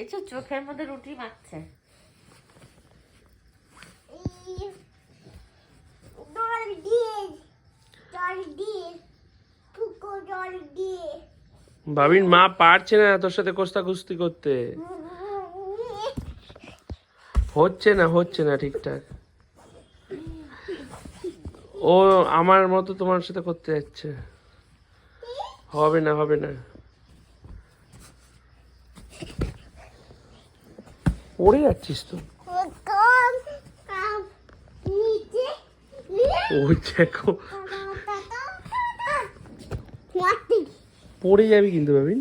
এসো চোখের মধ্যে রুটি মাখছে। ভাবিন মা পারছে না তোর সাথে কোস্তাকুস্তি করতে, হচ্ছে না ঠিকঠাক। ও আমার মতো তোমার সাথে করতে যাচ্ছে, হবে না পড়ে যাচ্ছিস তো। ওই দেখো পড়ে যাবি কিন্তু ভাবিন।